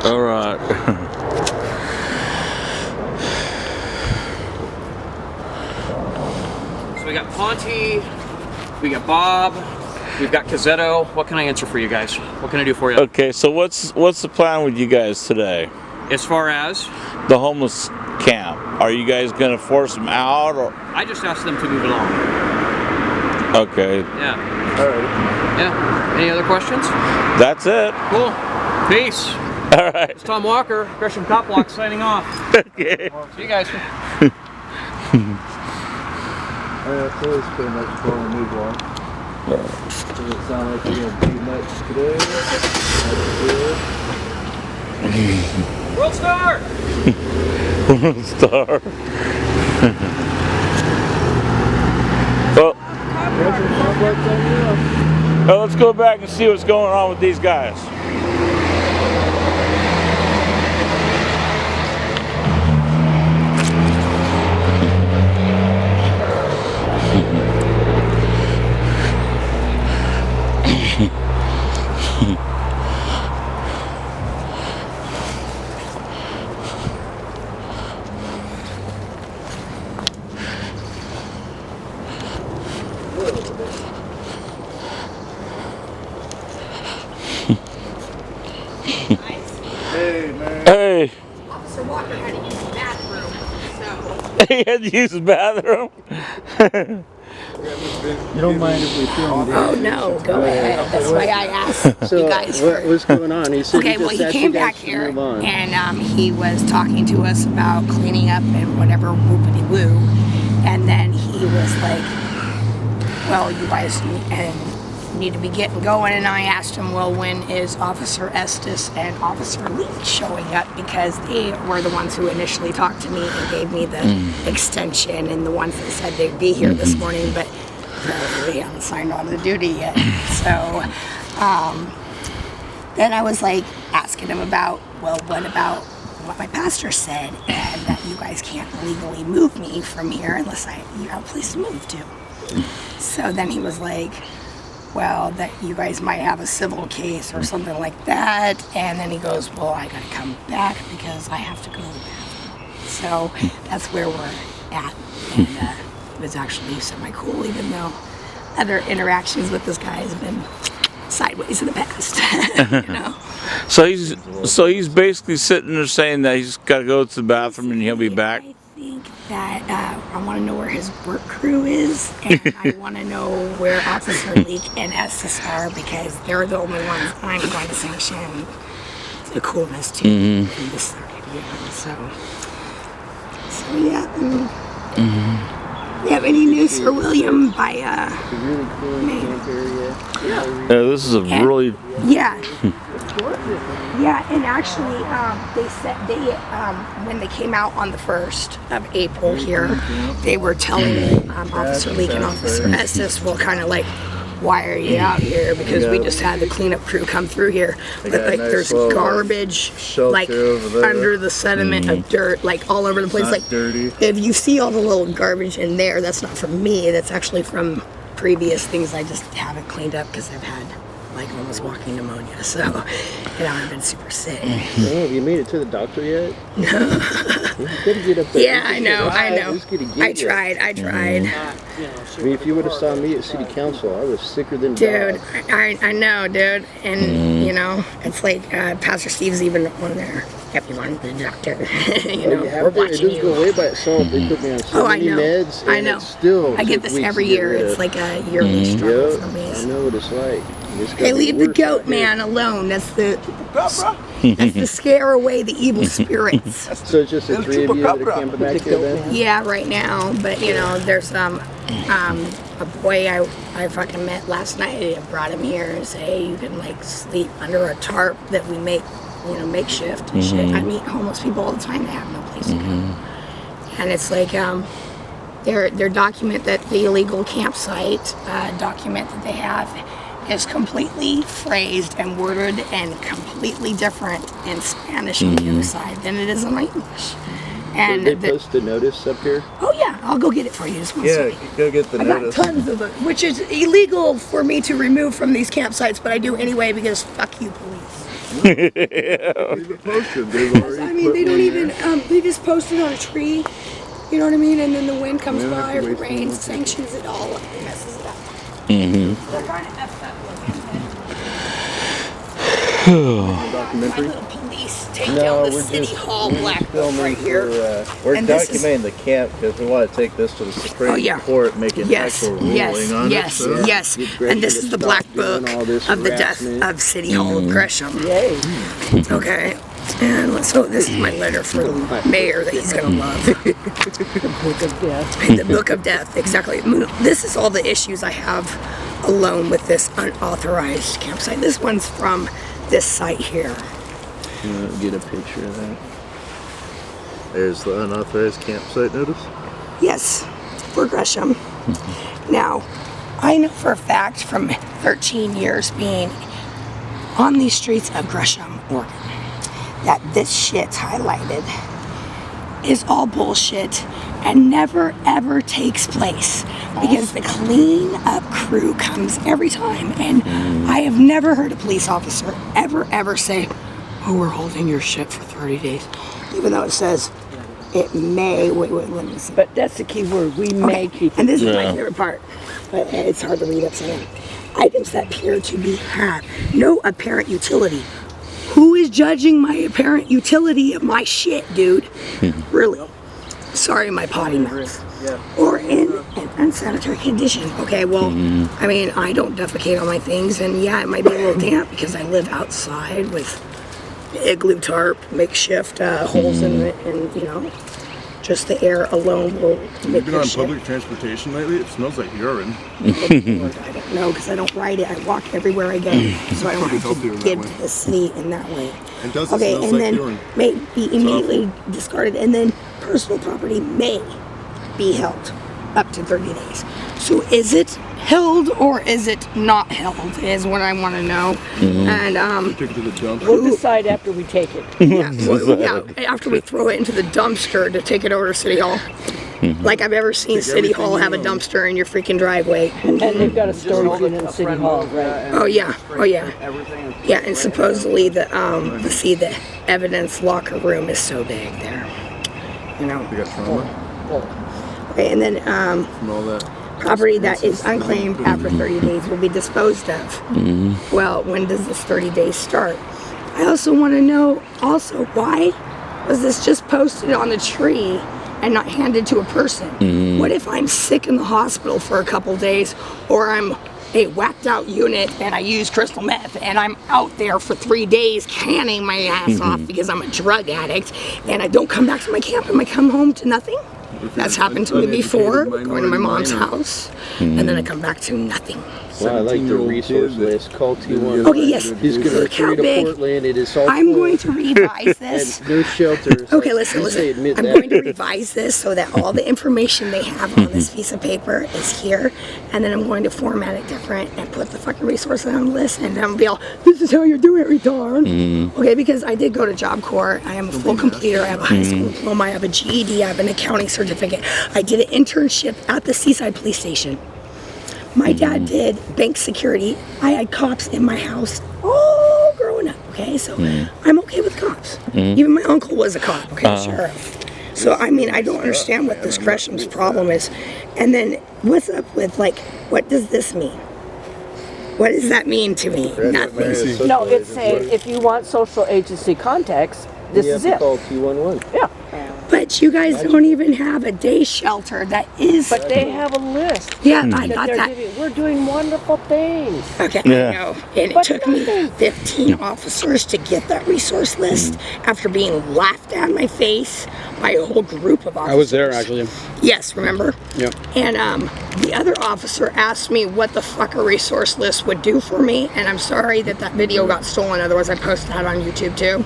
All right. So we got Ponte, we got Bob, we've got Cazzetto. What can I answer for you guys? What can I do for you? Okay, so what's the plan with you guys today? As far as? The homeless camp. Are you guys gonna force them out, or? I just asked them to move along. Okay. Yeah. All right. Yeah. Any other questions? That's it. Cool. Peace. All right. It's Tom Walker, Gresham Cop Walk signing off. Okay. See you guys. So it's pretty much before we move on. Does it sound like you're going to do much today? World Star! World Star. Well, let's go back and see what's going on with these guys. Hey, man. Hey. Officer Walker had to use the bathroom, so. He had to use the bathroom. You don't mind if we film this? Oh no, go ahead. That's why I asked you guys. What's going on? He said Okay, well he came back here and he was talking to us about cleaning up and whatever whoopity woo, and then he was like, "Well, you guys need to be getting going." And I asked him, "Well, when is Officer Estes and Officer Lee showing up?" Because they were the ones who initially talked to me and gave me the extension, and the ones that said they'd be here this morning, but they haven't signed on to duty yet. So then I was like asking him about, well, what about what my pastor said, and that you guys can't legally move me from here unless you have a place to move to. So then he was like, well, that you guys might have a civil case or something like that. And then he goes, well, I gotta come back because I have to go to the bathroom. So that's where we're at. And it was actually semi-cool, even though other interactions with this guy has been sideways in the past, you know? So he's basically sitting there saying that he's got to go to the bathroom and he'll be back. I think that I want to know where his work crew is, and I want to know where Officer Leak and Estes are, because they're the only ones I'm going to sanction the coolness to in this area. So yeah. You have any news for William by May? Yeah, this is a really Yeah. Yeah, and actually, they said when they came out on the 1st of April here, they were telling Officer Leak and Officer Estes, well, kind of like, why are you out here? Because we just had the cleanup crew come through here. But like, there's garbage like under the sediment of dirt, like all over the place. Like, dirty. if you see all the little garbage in there, that's not from me. That's actually from previous things I just haven't cleaned up because I've had like almost walking pneumonia. So, I've been super sick. Have you made it to the doctor yet? No. You gotta get up there. Yeah, I know. I tried. I mean, if you would have saw me at city council, I was sicker than Dude, dogs. I know, dude. And, it's like Pastor Steve's even on there. Everyone, the doctor. We're watching you. It doesn't go away by itself. They put me on so many meds. I know. It's still I get this every year. It's like a yearly struggle for me. I know what it's like. Hey, leave the goat man alone. That's the scare away the evil spirits. So it's just the 3 of you that are camping back here then? Yeah, right now. But there's a boy I fucking met last night. I brought him here and say, hey, you can like sleep under a tarp that we make, makeshift and shit. I meet homeless people all the time. They have no place to go. And it's like their document that the illegal campsite document that they have is completely phrased and worded and completely different in Spanish on the other side than it is in English. And did they post the notice up here? Oh yeah, I'll go get it for you. Just one second. Go get the notice. I got tons of it, which is illegal for me to remove from these campsites, but I do anyway because fuck you, police. Leave it posted. They've already I mean, they put don't one even, there. they just post it on a tree, you know what I mean? And then the wind comes They don't have by to or the waste rain any more sanctions it all up and messes it up. Mm-hmm. They're kind of effed up looking. My Documentary? little police take No, down the we're City just Hall we're black just book filming right here. for. We're And this is- documenting the camp because we want to take this to the Supreme Oh, yeah. Court, make an Yes, actual ruling yes, on yes, it. So. yes. Get Gresham And this to is the stop black doing book all this of the death harassment. of City Hall of Gresham. Yay. Okay. And so this is my letter for the mayor that he's gonna love. The book of death. The book of death, exactly. This is all the issues I have alone with this unauthorized campsite. This one's from this site here. Get a picture of that. There's the unauthorized campsite notice. Yes, for Gresham. Now, I know for a fact from 13 years being on these streets of Gresham, Oregon, that this shit's highlighted is all bullshit and never ever takes place because the clean up crew comes every time, and I have never heard a police officer ever say, oh, we're holding your shit for 30 days, even though it says it may, wait, let me see. But that's the key word. We may keep it. And this is my Yeah. favorite part, but it's hard to read upside down. Items that appear to be have no apparent utility. Who is judging my apparent utility of my shit, dude? Really? Sorry, my potty mouth. Or in an unsanitary condition. Okay, well, I mean, I don't defecate on my things, and yeah, it might be a little damp because I live outside with igloo tarp, makeshift holes in it, and you know, just the air alone will Have you make been this on shit. public transportation lately? It smells like urine. I don't know because I don't ride it. I walk everywhere I go, so I don't have healthier to that get way. to the city in that way. It does. Okay, It smells and like then urine. may be immediately discarded, and then personal property may be held up to 30 days. So is it held or is it not held is what I want to know. And Take it to the dump. We'll decide after we take it. yeah, after we throw it into the dumpster to take it over to City Hall. Like I've ever seen City Hall have a dumpster in your freaking driveway. And they've got a storage unit in City Hall, right? Oh yeah, yeah, and supposedly the evidence locker room is so big there, you know. We got trauma Okay, and then from all that. property that is unclaimed after 30 days will be disposed of. Well, when does this 30 days start? I also want to know why was this just posted on the tree and not handed to a person? What if I'm sick in the hospital for a couple days, or I'm a whacked out unit and I use crystal meth and I'm out there for 3 days canning my ass off because I'm a drug addict, and I don't come back to my camp and I come home to nothing? That's happened to me before, going to my mom's house, and then I come back to nothing. Well, I like the resource list. Call T1. Okay, yes. He's going to Look how retreat to big. Portland. It is all I'm full going to revise this. and no shelters. Okay, At listen. least they admit I'm that. going to revise this so that all the information they have on this piece of paper is here, and then I'm going to format it different and put the fucking resources on the list, and I'm be all, this is how you do it, retard. Okay, because I did go to Job Corps. I am a full completer. I have a high school diploma. I have a GED. I have an accounting certificate. I did an internship at the Seaside Police Station. My dad did bank security. I had cops in my house all growing up, okay? So I'm okay with cops. Even my uncle was a cop, okay, sheriff. So, I mean, I don't understand what this Gresham's problem is. And then what's up with, like, what does this mean? What does that mean to me? Nothing. No, it's saying if you want social agency contacts, this You is have to it. call T11. Yeah, But you guys don't even have a day shelter that is... but they have a list yeah, I that thought they're that... giving. We're doing wonderful things. Okay, Yeah. I know. And it But took me nothing. 15 officers to get that resource list after being laughed at in my face by a whole group of officers. I was there actually. Yes, remember? Yep. And the other officer asked me what the fuck a resource list would do for me, and I'm sorry that that video got stolen, otherwise I posted that on YouTube too.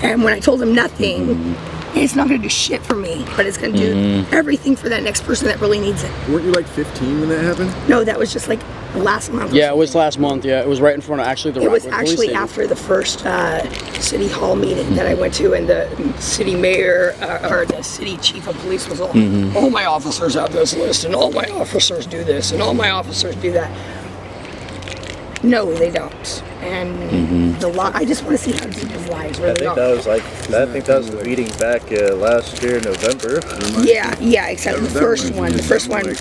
And when I told him nothing, it's not gonna do shit for me, but it's gonna do everything for that next person that really needs it. Weren't you like 15 when that happened? No, that was just like last month. or Yeah, it was something. last month. Yeah, it was right in front of actually the It was Rockwood police actually station. after the first city hall meeting that I went to, and the city mayor or the city chief of police was all, all my officers have this list, and all my officers do this, and all my officers do that. No, they don't. and the lot. I just want to see how deep his lies really are. I think that was the meeting back last year in November. Yeah, except the first one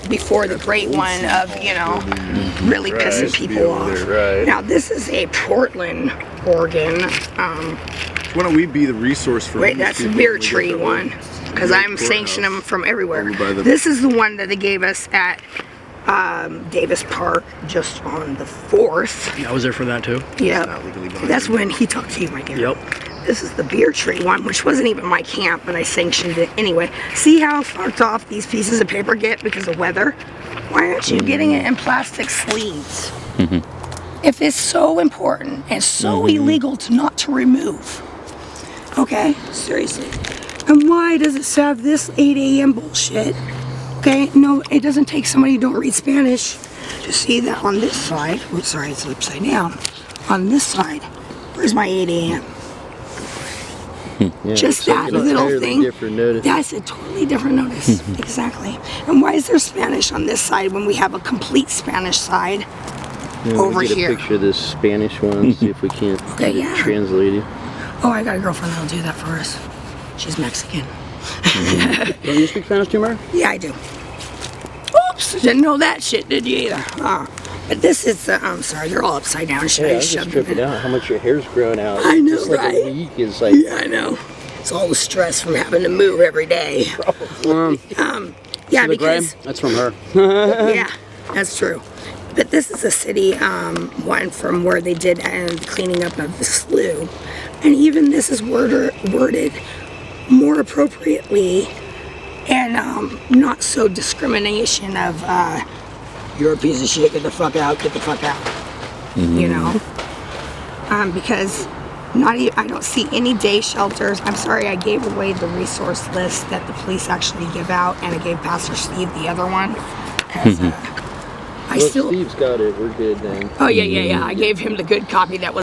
before the great one of, you know, really pissing people off. Right. Now this is a Portland, Oregon. Why don't we be the resource for Wait, these that's the people beer who tree get the one, because I'm sanctioning them from everywhere. Over by the- This is the one that they gave us at Davis Park just on the 4th. I was there for that too. Yep. not legally binding. That's when he talked to you, my dear. Yep. This is the beer tree one, which wasn't even my camp, but I sanctioned it anyway. See how fucked off these pieces of paper get because of weather? Why aren't you getting it in plastic sleeves? If it's so important and so illegal not to remove. Okay, seriously. And why does it have this 8 a.m. bullshit? Okay, no, it doesn't take somebody who don't read Spanish to see that on this side. Oops, sorry, it's upside down. On this side, where's my 8 a.m.? Yeah, Just it's that an little entirely thing. different notice. That's a totally different notice. Exactly. And why is there Spanish on this side when we have a complete Spanish side Yeah, over we get here? a picture of this Spanish one, see if we can't Okay, get it yeah. translated. Oh, I got a girlfriend that'll do that for us. She's Mexican. Don't you speak Spanish too, Mary? Yeah, I do. Oops, didn't know that shit, did you either? But this is the, I'm sorry, they're all upside down. Should Yeah, I I was just just shove them tripping in? out how much your hair's grown out. I know, Just like right? a week is like, Yeah, I know. It's all the stress from having to move every day. Yeah, The gray? because That's from her. yeah, that's true. But this is a city one from where they did the cleaning up of the slough, and even this is worded more appropriately and not so discrimination of you're a piece of shit, get the fuck out, you know, because I don't see any day shelters. I'm sorry, I gave away the resource list that the police actually give out, and I gave Pastor Steve the other one. 'Cause, I well, still. Steve's got it, we're good then. Oh yeah. I gave him the good copy that was